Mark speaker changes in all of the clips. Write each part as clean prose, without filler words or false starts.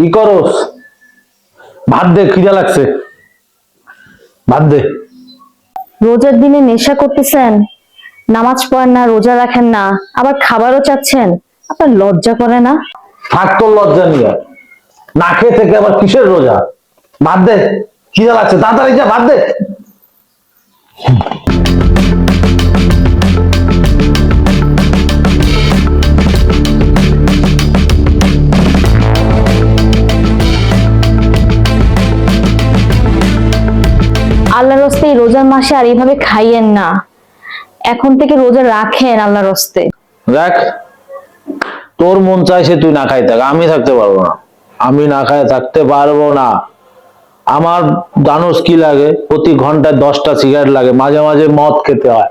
Speaker 1: কি করস? ভাত দে, খিদা লাগছে। ভাত দে।
Speaker 2: রোজার দিনে নেশা করতেছেন, নামাজ পড়েন না, রোজা রাখেন না, আবার খাবারও চাচ্ছেন। আপনার লজ্জা করে না?
Speaker 1: থাক তোর লজ্জা নিয়ে। না খেয়ে থেকে আবার কিসের রোজা? ভাত দে, খিদা লাগছে, তাড়াতাড়ি যা ভাত দে।
Speaker 2: আল্লাহর রাস্তে এই রোজার মাসে আর এইভাবে খাইয়েন না। এখন থেকে রোজা রাখেন আল্লাহর রাস্তে।
Speaker 1: দেখ, তোর মন চাইছে তুই না খাই থাক, আমি থাকতে পারবো না। আমি না খাই থাকতে পারবো না। আমার জানোস কি লাগে? প্রতি ঘন্টায় 10টা সিগারেট লাগে, মাঝে মাঝে মদ খেতে হয়।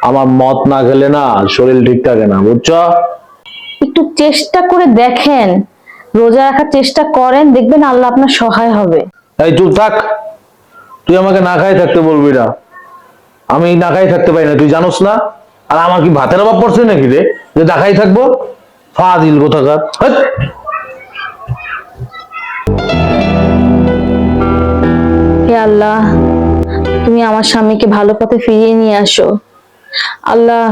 Speaker 1: আমার মদ না খেলে না শরীর ঠিক থাকে না, বুঝছো?
Speaker 2: একটু চেষ্টা করে দেখেন, রোজা রাখার চেষ্টা করেন, দেখবেন আল্লাহ আপনার সহায় হবে।
Speaker 1: এই চুপ থাক, তুই আমাকে না খাই থাকতে বলবি না। আমি না খাই থাকতে পারি না, তুই জানোস না? আর আমার কি ভাতের অভাব পড়ছে নাকি রে যে না খাই থাকবো? ফাজিল কোথাকার। হেৎ।
Speaker 2: হে আল্লাহ, তুমি আমার স্বামীকে ভালো পথে ফিরিয়ে নিয়ে আসো আল্লাহ।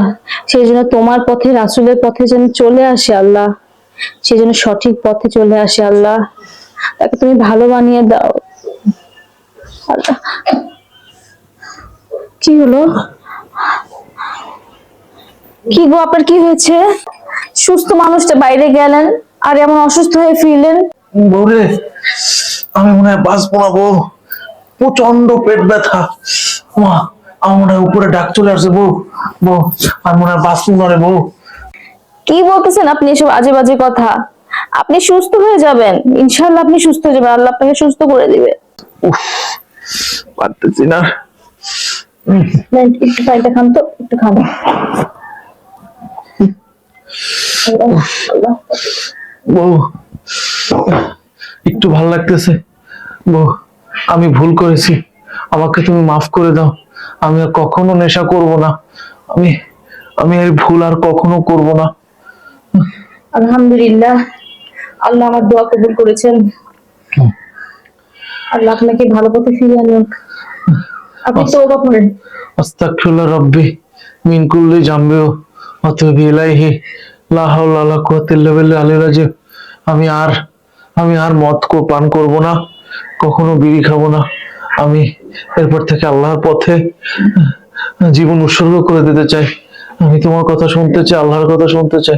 Speaker 2: সেই জন্য তোমার পথে, রাসূলের পথে যেন চলে আসে আল্লাহ। সেই জন্য সঠিক পথে চলে আসে আল্লাহ। তাকে তুমি ভালো বানিয়ে দাও আল্লাহ। কি হলো? কি গো, আপনার কি হয়েছে? সুস্থ মানুষটা বাইরে গেলেন আর এমন অসুস্থ হয়ে ফিরলেন।
Speaker 1: বউরে, আমি মনে হয় বাঁচবো না বউ। প্রচন্ড পেট ব্যথা। মা, আমার মনে হয় উপরে ডাক চলে আসছে বউ। বউ, আমি মনে হয় বাঁচবো না রে বউ।
Speaker 2: কি বলতেছেন আপনি এসব আজে বাজে কথা? আপনি সুস্থ হয়ে যাবেন, ইনশাআল্লাহ আপনি সুস্থ হয়ে যাবেন, আল্লাহ আপনাকে সুস্থ করে দিবে।
Speaker 1: উফ, পারতেছি না।
Speaker 2: নেন, একটু পানিটা খান তো, একটু খান। আল্লাহ, আল্লাহ।
Speaker 1: বউ, একটু ভাল লাগতেছে। বউ, আমি ভুল করেছি, আমাকে তুমি মাফ করে দাও। আমি আর কখনো নেশা করব না। আমি আমি এই ভুল আর কখনো করব না।
Speaker 2: আলহামদুলিল্লাহ, আল্লাহ আমার দোয়া কবুল করেছেন। আল্লাহ আপনাকে ভালো পথে ফিরিয়ে আনুক। আপনি তওবা করেন।
Speaker 1: আস্তাগফিরুল্লাহ রাব্বি মিন কুল্লি জামবি ওয়া আতুবু ইলাইহি লা হাওলা ওয়ালা কুওয়াতা ইল্লা বিল্লাহিল আলিয়্যিল আযীম। আমি আর মদ পান করব না, কখনো বিড়ি খাবো না। আমি এরপর থেকে আল্লাহর পথে জীবন উৎসর্গ করে দিতে চাই। আমি তোমার কথা শুনতে চাই, আল্লাহর কথা শুনতে চাই।